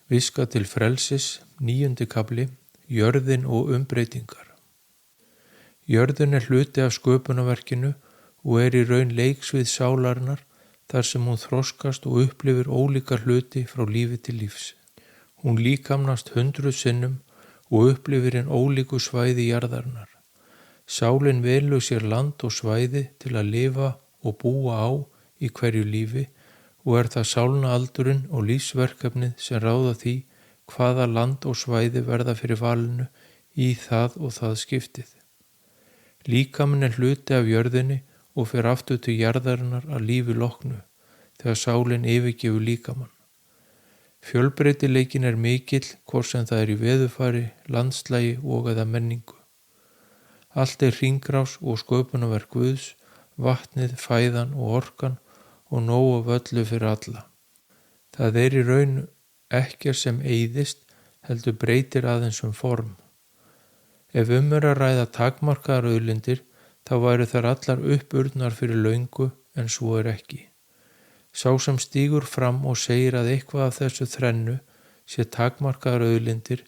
Viska til frelsis, 9. kafli, jörðin og umbreytingar. Jörðin hluti af sköpunarverkinu og í raun leiksvið sálarinnar þar sem hún þroskast og upplifir ólíka hluti frá lífi til lífs. Hún líkamnast 100 sinnum og upplifir ólíku svæði jarðarinnar. Sálin velur sér land og svæði til að lifa og búa á í hverju lífi og það sálnaaldurinn og lífsverkefnið sem ráða því hvaða land og svæði verða fyrir valinu í það og það skiptið. Líkaminn hluti af jörðinni og fer aftur til jarðarinnar að lífi loknu þegar sálin yfirgefur líkamann. Fjölbreytileikinn mikill hvort sem það í veðurfari, landslagi og eða menningu. Allt hringrás og sköpunarverk Guðs, vatnið, fæðan og orkan og nóg af öllu fyrir alla. Það í raun ekkert sem eyðist, heldur breytir aðeins form. Ef að ræða takmarkaðar auðlindir, þá væru þær allar uppurnar fyrir löngu, en svo ekki. Sá sem stígur fram og segir að eitthvað af þessu þrennu sé takmarkaðar auðlindir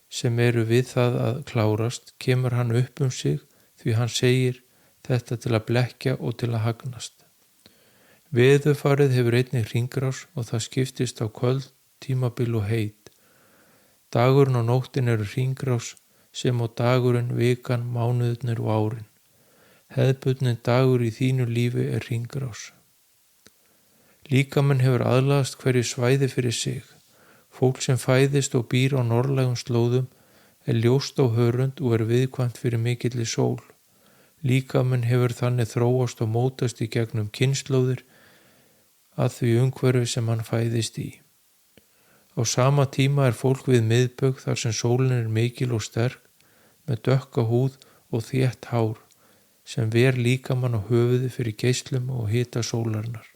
sem við það að klárast, kemur hann upp sig því hann segir þetta til að blekkja og til að hagnast. Veðurfarið hefur einnig hringrás og það skiptist á köld, tímabil og heit. Dagurinn og nóttin hringrás sem og dagurinn, vikan, mánuðirnir og árin. Hefðbundinn dagur í þínu lífi hringrás. Líkaminn hefur aðlagast hverju svæði fyrir sig. Fólk sem fæðist og býr á norðlægum slóðum ljóst á hörund og viðkvæmt fyrir mikilli sól. Líkaminn hefur þannig þróast og mótast í gegnum kynslóðir að því umhverfi sem hann fæðist í. Á sama tíma fólk við miðbaug þar sem sólin mikil og sterk með dökka húð og þétt hár sem ver líkamann á höfuði fyrir geislum og hita sólarinnar.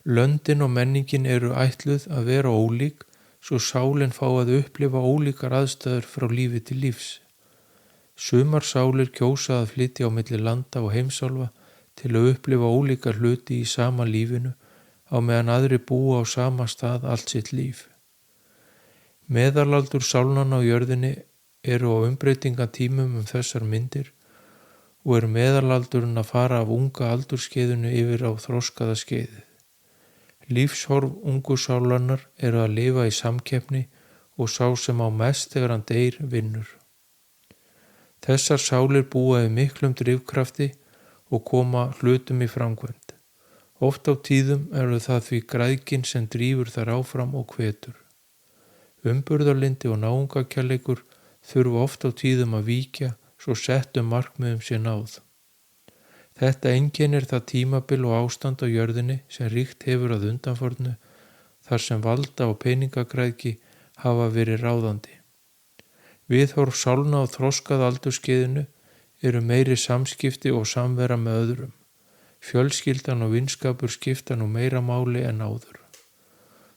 Löndin og menningin ætluð að vera ólík svo sálin fá að upplifa ólíkar aðstæður frá lífi til lífs. Sumar sálir kjósa að flytja á milli landa og heimsálfa til að upplifa ólíkar hluti í sama lífinu á meðan aðri búa á sama stað allt sitt líf. Meðalaldur sálnanna á jörðinni á umbreytingatímum þessar myndir og meðalaldurinn að fara af unga aldurskeiðinu yfir á þroskaða skeiðið. Lífshorf ungu sálarinnar að lifa í samkeppni og sá sem á mest þegar hann deyr vinnur. Þessar sálir búa í miklum drifkrafti og koma hlutum í framkvæmd. Oft á tíðum það því græðgin sem drífur þar áfram og hvetur. Umburðarlyndi og náungakærleikur þurfa oft á tíðum að víkja svo settum markmiðum sé náð. Þetta einkennir það tímabil og ástand á jörðinni sem ríkt hefur að undanförnu þar sem valda og peningagræðgi hafa verið ráðandi. Viðhorf sálna á þroskað aldurskeiðinu meiri samskipti og samvera með öðrum. Fjölskyldan og vinskapur skipta nú meira máli en áður.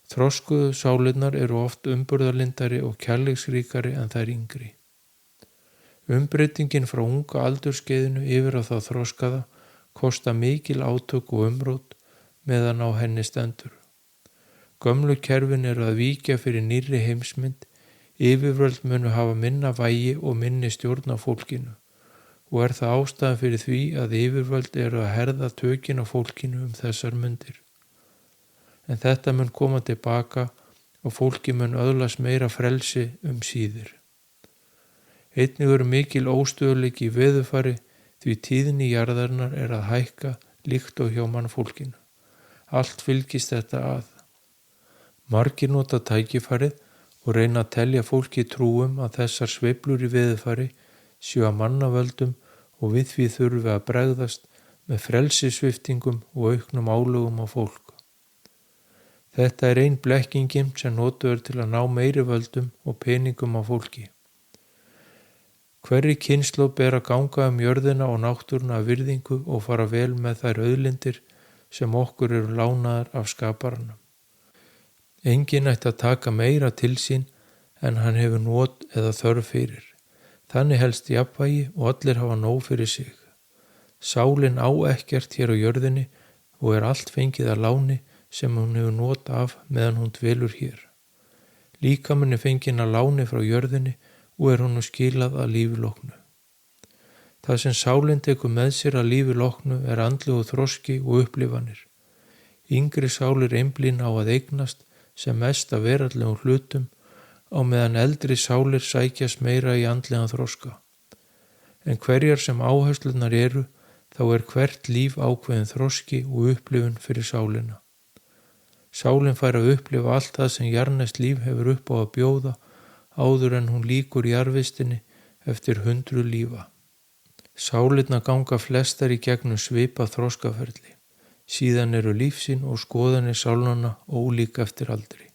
Þroskuðu sálirnar oft umburðarlyndari og kærleiksríkari en þær yngri. Umbreytingin frá unga aldurskeiðinu yfir á það þroskaða kosta mikil átök og umrót meðan á henni stendur. Gömlu kerfin að víkja fyrir nýrri heimsmynd, yfirvöld munu hafa minna vægi og minni stjórn á fólkinu og það ástæðan fyrir því að yfirvöld að herða tökin á fólkinu þessar mundir. En þetta mun koma tilbaka og fólki mun öðlast meira frelsi síðir. Einnig mikil óstöðuleiki í veðurfari því tíðni jarðarinnar að hækka líkt og hjá mannfólkinu. Allt fylgist þetta að. Margir nota tækifærið og reyna að telja fólki trúum að þessar sveiflur í veðurfari séu af mannavöldum og við því þurfi að bregðast með frelsissviptingum og auknum álögum á fólk. Þetta ein blekkingin sem notuð til að ná meiri völdum og peningum á fólki. Hverri kynslóð ber að ganga jörðina og náttúruna af virðingu og fara vel með þær auðlindir sem okkur lánaðar af skaparanum. Enginn ætti að taka meira til sín en hann hefur not eða þörf fyrir. Þannig helst jafnvægi og allir hafa nóg fyrir sig. Sálin á ekkert hér á jörðinni og allt fengið að láni sem hún hefur not af meðan hún dvelur hér. Líkaminn er fenginn að láni frá jörðinni og er honum skilað að lífi loknu. Það sem sálin tekur með sér að lífi loknu er andlegur þroski og upplifanir. Yngri sálir einblína á að eignast sem mest af veraldlegum hlutum á meðan eldri sálir sækjast meira í andlegan þroska. En hverjar sem áherslunar eru, þá er hvert líf ákveðin þroski og upplifun fyrir sálina. Sálin fær að upplifa allt það sem jarðneskt líf hefur upp á að bjóða áður en hún lýkur jarðvistinni eftir 100 lífa. Sálirnar ganga flestar í gegnum svipað þroskaferli. Síðan eru lífsýn og skoðanir sálanna ólík eftir aldri.